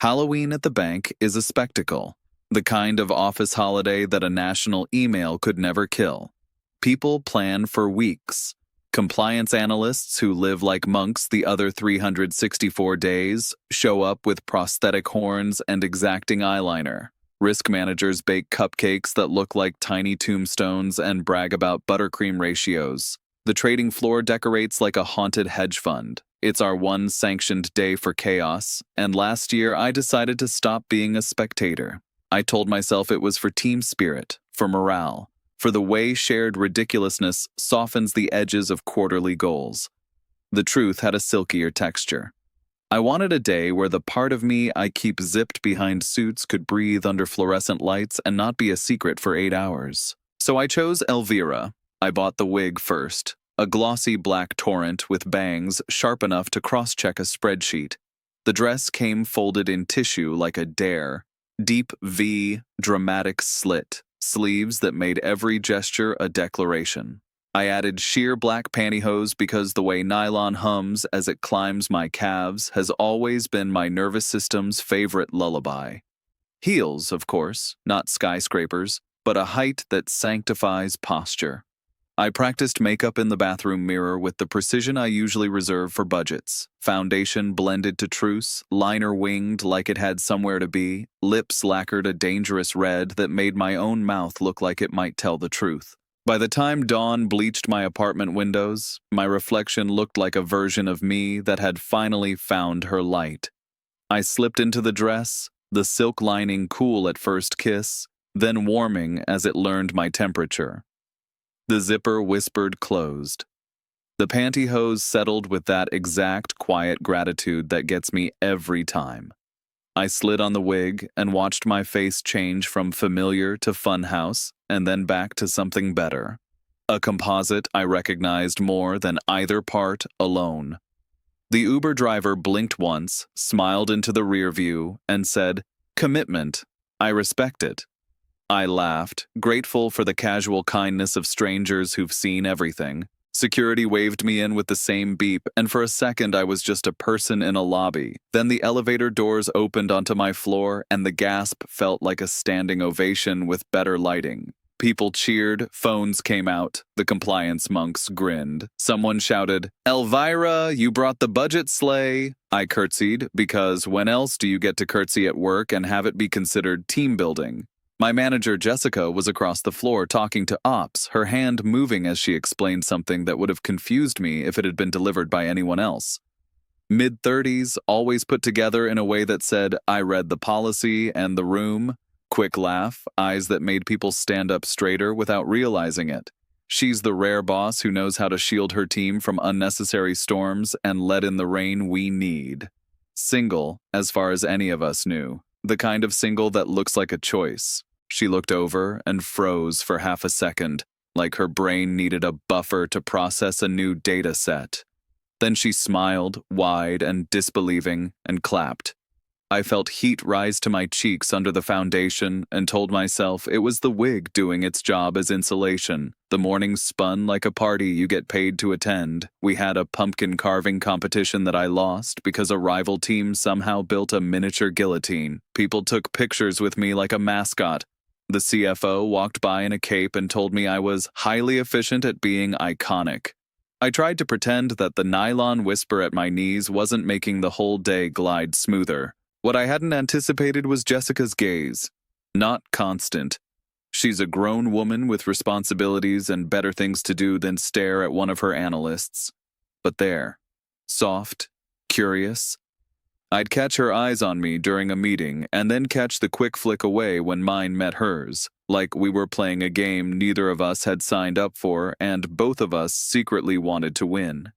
Halloween at the bank is a spectacle, the kind of office holiday that a national email could never kill. People plan for weeks. Compliance analysts who live like monks the other 364 days show up with prosthetic horns and exacting eyeliner. Risk managers bake cupcakes that look like tiny tombstones and brag about buttercream ratios. The trading floor decorates like a haunted hedge fund. It's our one sanctioned day for chaos, and last year I decided to stop being a spectator. I told myself it was for team spirit, for morale, for the way shared ridiculousness softens the edges of quarterly goals. The truth had a silkier texture. I wanted a day where the part of me I keep zipped behind suits could breathe under fluorescent lights and not be a secret for 8 hours. So I chose Elvira. I bought the wig first, a glossy black torrent with bangs sharp enough to cross-check a spreadsheet. The dress came folded in tissue like a dare, deep V, dramatic slit, sleeves that made every gesture a declaration. I added sheer black pantyhose because the way nylon hums as it climbs my calves has always been my nervous system's favorite lullaby. Heels, of course, not skyscrapers, but a height that sanctifies posture. I practiced makeup in the bathroom mirror with the precision I usually reserve for budgets. Foundation blended to truce, liner winged like it had somewhere to be, lips lacquered a dangerous red that made my own mouth look like it might tell the truth. By the time dawn bleached my apartment windows, my reflection looked like a version of me that had finally found her light. I slipped into the dress, the silk lining cool at first kiss, then warming as it learned my temperature. The zipper whispered closed. The pantyhose settled with that exact quiet gratitude that gets me every time. I slid on the wig and watched my face change from familiar to funhouse and then back to something better. A composite I recognized more than either part alone. The Uber driver blinked once, smiled into the rear view, and said, "Commitment. I respect it." I laughed, grateful for the casual kindness of strangers who've seen everything. Security waved me in with the same beep, and for a second I was just a person in a lobby. Then the elevator doors opened onto my floor, and the gasp felt like a standing ovation with better lighting. People cheered, phones came out, the compliance monks grinned. Someone shouted, "Elvira, you brought the budget sleigh." I curtsied, because when else do you get to curtsy at work and have it be considered team building? My manager, Jessica, was across the floor talking to ops, her hand moving as she explained something that would have confused me if it had been delivered by anyone else. Mid-30s, always put together in a way that said, "I read the policy and the room." Quick laugh, eyes that made people stand up straighter without realizing it. She's the rare boss who knows how to shield her team from unnecessary storms and let in the rain we need. Single, as far as any of us knew. The kind of single that looks like a choice. She looked over and froze for half a second, like her brain needed a buffer to process a new data set. Then she smiled, wide and disbelieving, and clapped. I felt heat rise to my cheeks under the foundation and told myself it was the wig doing its job as insulation. The morning spun like a party you get paid to attend. We had a pumpkin carving competition that I lost because a rival team somehow built a miniature guillotine. People took pictures with me like a mascot. The CFO walked by in a cape and told me I was highly efficient at being iconic. I tried to pretend that the nylon whisper at my knees wasn't making the whole day glide smoother. What I hadn't anticipated was Jessica's gaze. Not constant. She's a grown woman with responsibilities and better things to do than stare at one of her analysts. But there. Soft. Curious. I'd catch her eyes on me during a meeting and then catch the quick flick away when mine met hers, like we were playing a game neither of us had signed up for and both of us secretly wanted to win.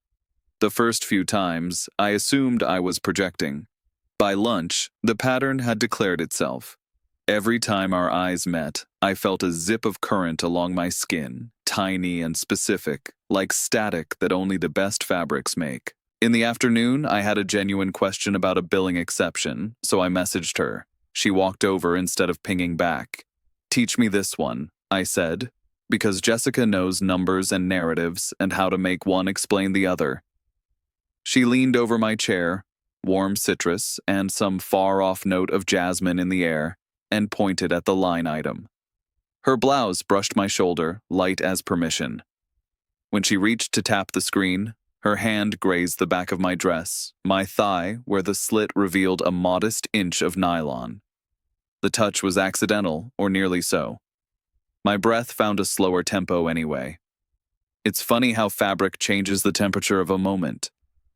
The first few times, I assumed I was projecting. By lunch, the pattern had declared itself. Every time our eyes met, I felt a zip of current along my skin, tiny and specific, like static that only the best fabrics make. In the afternoon, I had a genuine question about a billing exception, so I messaged her. She walked over instead of pinging back. "Teach me this one," I said, because Jessica knows numbers and narratives and how to make one explain the other. She leaned over my chair, warm citrus, and some far-off note of jasmine in the air, and pointed at the line item. Her blouse brushed my shoulder, light as permission. When she reached to tap the screen, her hand grazed the back of my dress, my thigh where the slit revealed a modest inch of nylon. The touch was accidental, or nearly so. My breath found a slower tempo anyway. It's funny how fabric changes the temperature of a moment.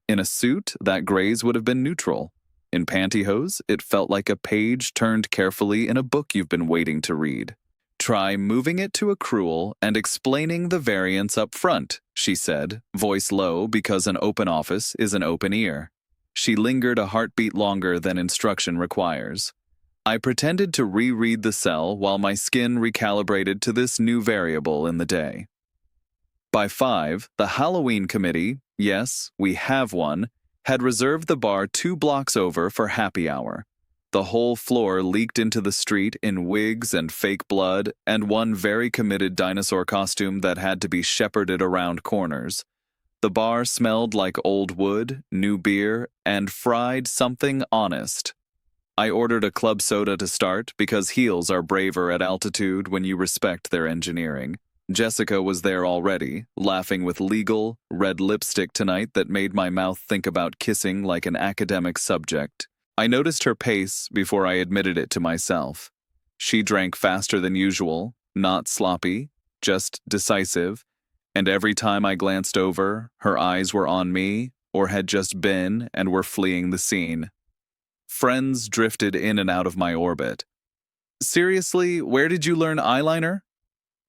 In a suit, that graze would have been neutral. In pantyhose, it felt like a page turned carefully in a book you've been waiting to read. Try moving it to accrual and explaining the variance up front, she said, voice low because an open office is an open ear. She lingered a heartbeat longer than instruction requires. I pretended to reread the cell while my skin recalibrated to this new variable in the day. By 5, the Halloween committee, yes, we have one, had reserved the bar 2 blocks over for happy hour. The whole floor leaked into the street in wigs and fake blood, and one very committed dinosaur costume that had to be shepherded around corners. The bar smelled like old wood, new beer, and fried something honest. I ordered a club soda to start because heels are braver at altitude when you respect their engineering. Jessica was there already, laughing with legal, red lipstick tonight that made my mouth think about kissing like an academic subject. I noticed her pace before I admitted it to myself. She drank faster than usual, not sloppy, just decisive, and every time I glanced over, her eyes were on me, or had just been and were fleeing the scene. Friends drifted in and out of my orbit. Seriously, where did you learn eyeliner?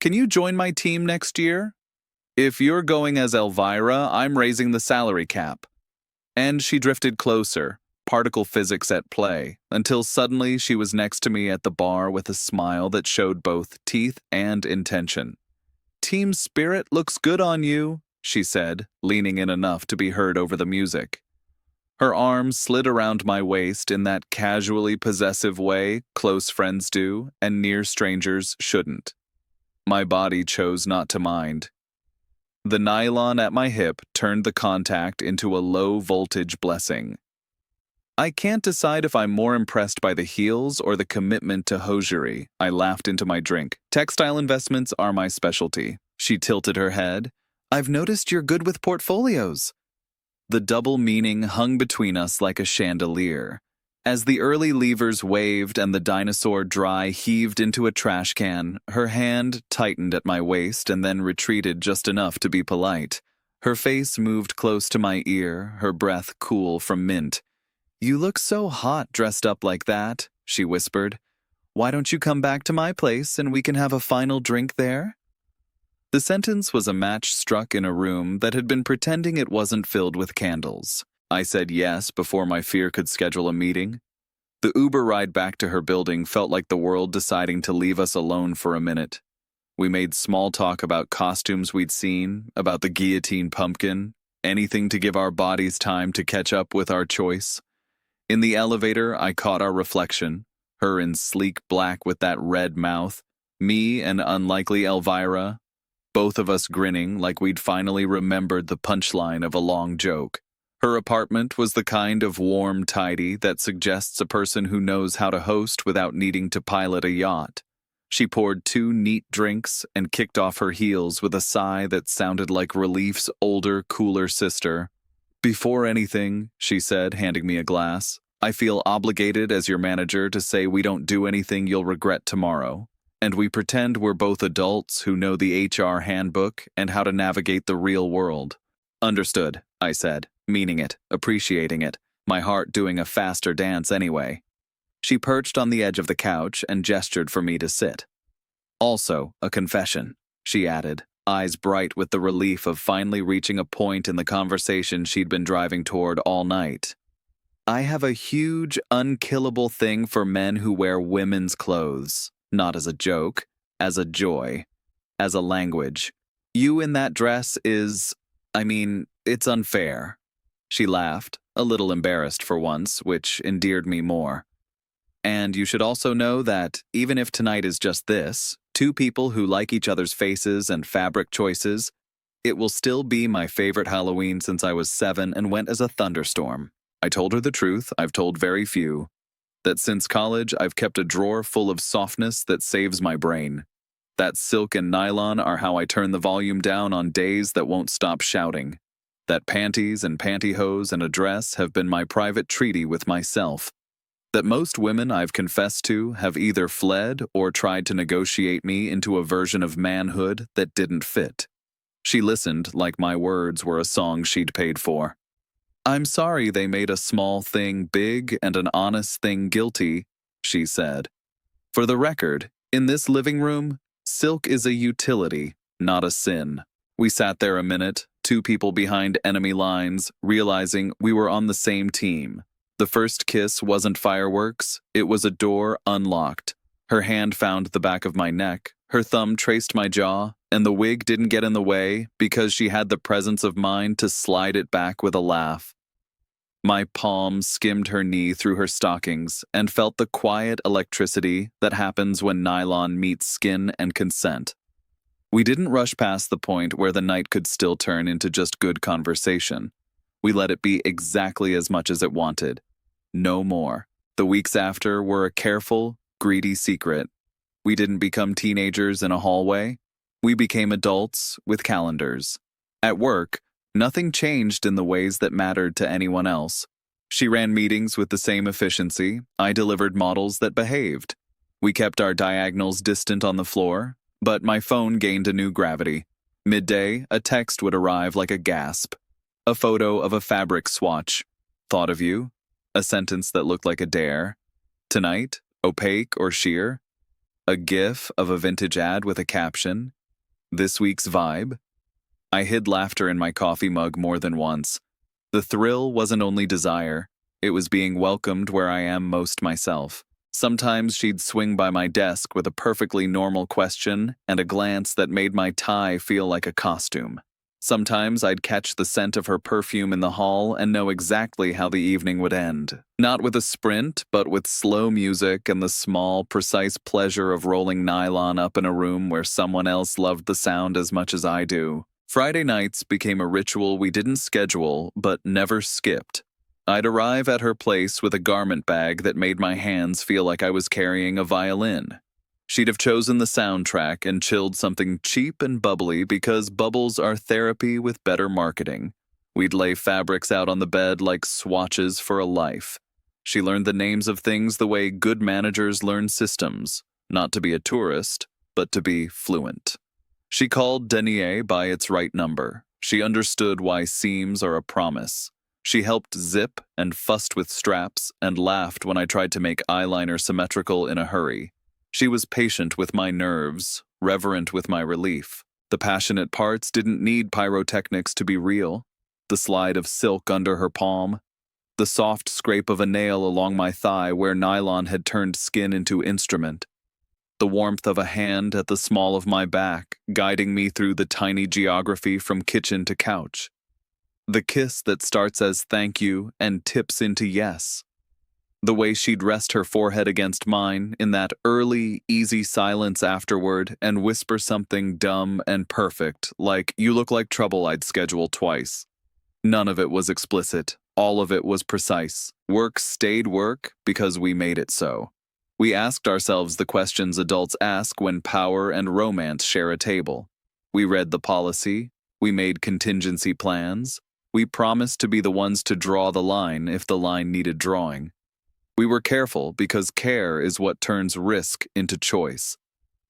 Can you join my team next year? If you're going as Elvira, I'm raising the salary cap. And she drifted closer, particle physics at play, until suddenly she was next to me at the bar with a smile that showed both teeth and intention. Team spirit looks good on you, she said, leaning in enough to be heard over the music. Her arms slid around my waist in that casually possessive way close friends do and near strangers shouldn't. My body chose not to mind. The nylon at my hip turned the contact into a low-voltage blessing. I can't decide if I'm more impressed by the heels or the commitment to hosiery. I laughed into my drink. Textile investments are my specialty. She tilted her head. I've noticed you're good with portfolios. The double meaning hung between us like a chandelier. As the early levers waved and the dinosaur dry heaved into a trash can, her hand tightened at my waist and then retreated just enough to be polite. Her face moved close to my ear, her breath cool from mint. You look so hot dressed up like that, she whispered. Why don't you come back to my place and we can have a final drink there? The sentence was a match struck in a room that had been pretending it wasn't filled with candles. I said yes before my fear could schedule a meeting. The Uber ride back to her building felt like the world deciding to leave us alone for a minute. We made small talk about costumes we'd seen, about the guillotine pumpkin, anything to give our bodies time to catch up with our choice. In the elevator, I caught our reflection, her in sleek black with that red mouth, me and unlikely Elvira, both of us grinning like we'd finally remembered the punchline of a long joke. Her apartment was the kind of warm tidy that suggests a person who knows how to host without needing to pilot a yacht. She poured 2 neat drinks and kicked off her heels with a sigh that sounded like relief's older, cooler sister. Before anything, she said, handing me a glass, I feel obligated as your manager to say we don't do anything you'll regret tomorrow. And we pretend we're both adults who know the HR handbook and how to navigate the real world. Understood, I said, meaning it, appreciating it, my heart doing a faster dance anyway. She perched on the edge of the couch and gestured for me to sit. Also, a confession, she added, eyes bright with the relief of finally reaching a point in the conversation she'd been driving toward all night. I have a huge, unkillable thing for men who wear women's clothes, not as a joke, as a joy, as a language. You in that dress is, it's unfair. She laughed, a little embarrassed for once, which endeared me more. And you should also know that, even if tonight is just this, 2 people who like each other's faces and fabric choices, it will still be my favorite Halloween since I was 7 and went as a thunderstorm. I told her the truth I've told very few, that since college I've kept a drawer full of softness that saves my brain. That silk and nylon are how I turn the volume down on days that won't stop shouting. That panties and pantyhose and a dress have been my private treaty with myself. That most women I've confessed to have either fled or tried to negotiate me into a version of manhood that didn't fit. She listened like my words were a song she'd paid for. "I'm sorry they made a small thing big and an honest thing guilty," she said. "For the record, in this living room, silk is a utility, not a sin." We sat there a minute, two people behind enemy lines, realizing we were on the same team. The first kiss wasn't fireworks, it was a door unlocked. Her hand found the back of my neck, her thumb traced my jaw, and the wig didn't get in the way because she had the presence of mind to slide it back with a laugh. My palm skimmed her knee through her stockings and felt the quiet electricity that happens when nylon meets skin and consent. We didn't rush past the point where the night could still turn into just good conversation. We let it be exactly as much as it wanted. No more. The weeks after were a careful, greedy secret. We didn't become teenagers in a hallway. We became adults with calendars. At work, nothing changed in the ways that mattered to anyone else. She ran meetings with the same efficiency. I delivered models that behaved. We kept our diagonals distant on the floor, but my phone gained a new gravity. Midday, a text would arrive like a gasp. A photo of a fabric swatch. "Thought of you." A sentence that looked like a dare. "Tonight, opaque or sheer." A gif of a vintage ad with a caption. "This week's vibe." I hid laughter in my coffee mug more than once. The thrill wasn't only desire, it was being welcomed where I am most myself. Sometimes she'd swing by my desk with a perfectly normal question and a glance that made my tie feel like a costume. Sometimes I'd catch the scent of her perfume in the hall and know exactly how the evening would end. Not with a sprint, but with slow music and the small, precise pleasure of rolling nylon up in a room where someone else loved the sound as much as I do. Friday nights became a ritual we didn't schedule, but never skipped. I'd arrive at her place with a garment bag that made my hands feel like I was carrying a violin. She'd have chosen the soundtrack and chilled something cheap and bubbly because bubbles are therapy with better marketing. We'd lay fabrics out on the bed like swatches for a life. She learned the names of things the way good managers learn systems, not to be a tourist, but to be fluent. She called denier by its right number. She understood why seams are a promise. She helped zip and fussed with straps and laughed when I tried to make eyeliner symmetrical in a hurry. She was patient with my nerves, reverent with my relief. The passionate parts didn't need pyrotechnics to be real. The slide of silk under her palm, the soft scrape of a nail along my thigh where nylon had turned skin into instrument, the warmth of a hand at the small of my back, guiding me through the tiny geography from kitchen to couch. The kiss that starts as thank you and tips into yes. The way she'd rest her forehead against mine in that early, easy silence afterward and whisper something dumb and perfect, like, "You look like trouble I'd schedule twice." None of it was explicit. All of it was precise. Work stayed work because we made it so. We asked ourselves the questions adults ask when power and romance share a table. We read the policy. We made contingency plans. We promised to be the ones to draw the line if the line needed drawing. We were careful because care is what turns risk into choice.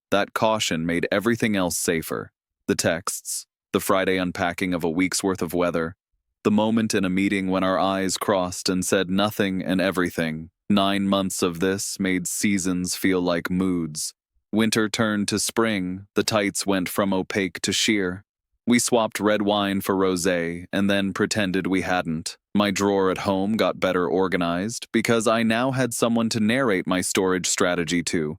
That caution made everything else safer. The texts, the Friday unpacking of a week's worth of weather, the moment in a meeting when our eyes crossed and said nothing and everything. 9 months of this made seasons feel like moods. Winter turned to spring, the tights went from opaque to sheer. We swapped red wine for rosé and then pretended we hadn't. My drawer at home got better organized because I now had someone to narrate my storage strategy to.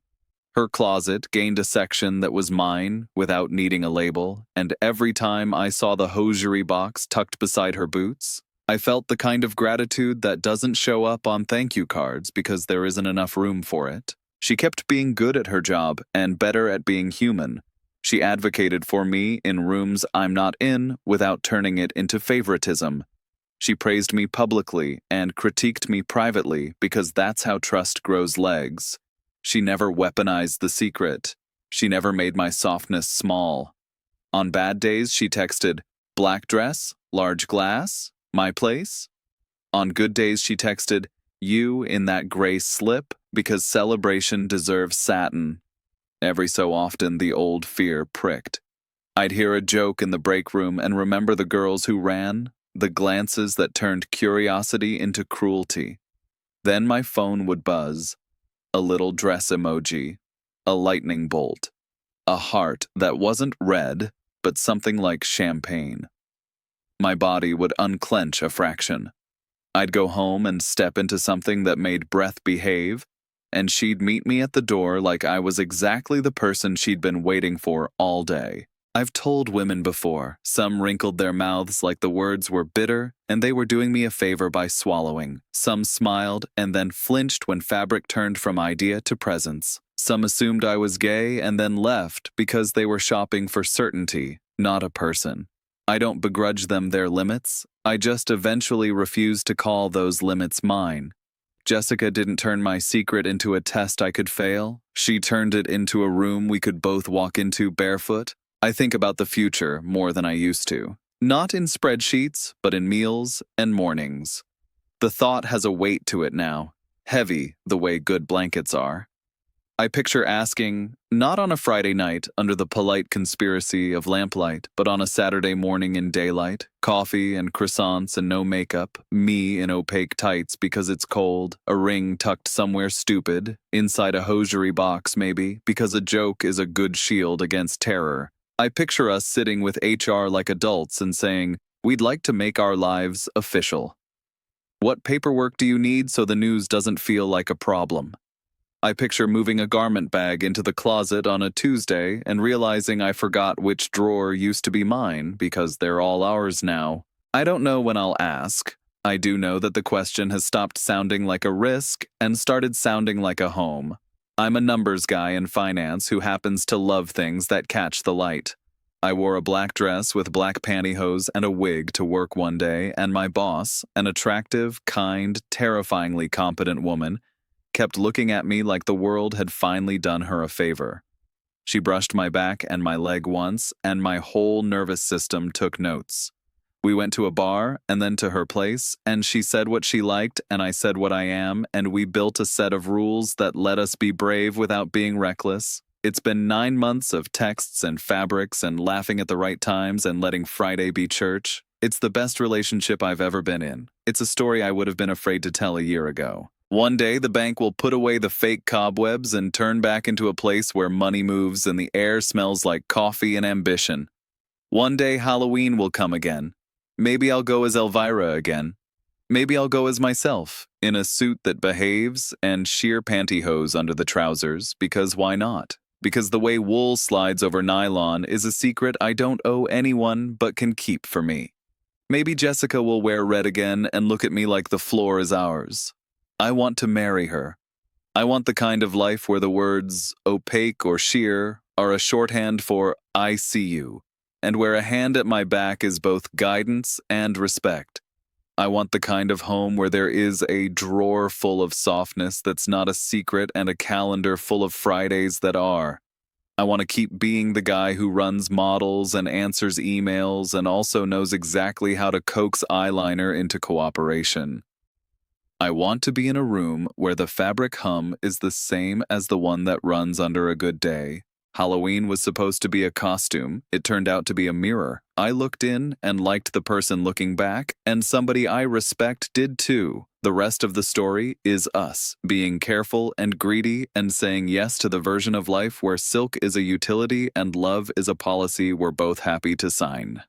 Her closet gained a section that was mine without needing a label, and every time I saw the hosiery box tucked beside her boots, I felt the kind of gratitude that doesn't show up on thank you cards because there isn't enough room for it. She kept being good at her job and better at being human. She advocated for me in rooms I'm not in without turning it into favoritism. She praised me publicly and critiqued me privately because that's how trust grows legs. She never weaponized the secret. She never made my softness small. On bad days, she texted, "Black dress, large glass, my place." On good days, she texted, "You in that gray slip, because celebration deserves satin." Every so often, the old fear pricked. I'd hear a joke in the break room and remember the girls who ran, the glances that turned curiosity into cruelty. Then my phone would buzz. A little dress emoji, a lightning bolt, a heart that wasn't red, but something like champagne. My body would unclench a fraction. I'd go home and step into something that made breath behave, and she'd meet me at the door like I was exactly the person she'd been waiting for all day. I've told women before, some wrinkled their mouths like the words were bitter and they were doing me a favor by swallowing. Some smiled and then flinched when fabric turned from idea to presence. Some assumed I was gay and then left because they were shopping for certainty, not a person. I don't begrudge them their limits. I just eventually refuse to call those limits mine. Jessica didn't turn my secret into a test I could fail. She turned it into a room we could both walk into barefoot. I think about the future more than I used to. Not in spreadsheets, but in meals and mornings. The thought has a weight to it now, heavy the way good blankets are. I picture asking, not on a Friday night under the polite conspiracy of lamplight, but on a Saturday morning in daylight, coffee and croissants and no makeup, me in opaque tights because it's cold, a ring tucked somewhere stupid, inside a hosiery box maybe, because a joke is a good shield against terror. I picture us sitting with HR like adults and saying, "We'd like to make our lives official. What paperwork do you need so the news doesn't feel like a problem?" I picture moving a garment bag into the closet on a Tuesday and realizing I forgot which drawer used to be mine because they're all ours now. I don't know when I'll ask. I do know that the question has stopped sounding like a risk and started sounding like a home. I'm a numbers guy in finance who happens to love things that catch the light. I wore a black dress with black pantyhose and a wig to work one day, and my boss, an attractive, kind, terrifyingly competent woman, kept looking at me like the world had finally done her a favor. She brushed my back and my leg once, and my whole nervous system took notes. We went to a bar and then to her place, and she said what she liked and I said what I am, and we built a set of rules that let us be brave without being reckless. It's been 9 months of texts and fabrics and laughing at the right times and letting Friday be church. It's the best relationship I've ever been in. It's a story I would have been afraid to tell a year ago. One day the bank will put away the fake cobwebs and turn back into a place where money moves and the air smells like coffee and ambition. One day Halloween will come again. Maybe I'll go as Elvira again. Maybe I'll go as myself, in a suit that behaves and sheer pantyhose under the trousers, because why not? Because the way wool slides over nylon is a secret I don't owe anyone but can keep for me. Maybe Jessica will wear red again and look at me like the floor is ours. I want to marry her. I want the kind of life where the words opaque or sheer are a shorthand for "I see you," and where a hand at my back is both guidance and respect. I want the kind of home where there is a drawer full of softness that's not a secret and a calendar full of Fridays that are. I want to keep being the guy who runs models and answers emails and also knows exactly how to coax eyeliner into cooperation. I want to be in a room where the fabric hum is the same as the one that runs under a good day. Halloween was supposed to be a costume. It turned out to be a mirror. I looked in and liked the person looking back, and somebody I respect did too. The rest of the story is us, being careful and greedy and saying yes to the version of life where silk is a utility and love is a policy we're both happy to sign.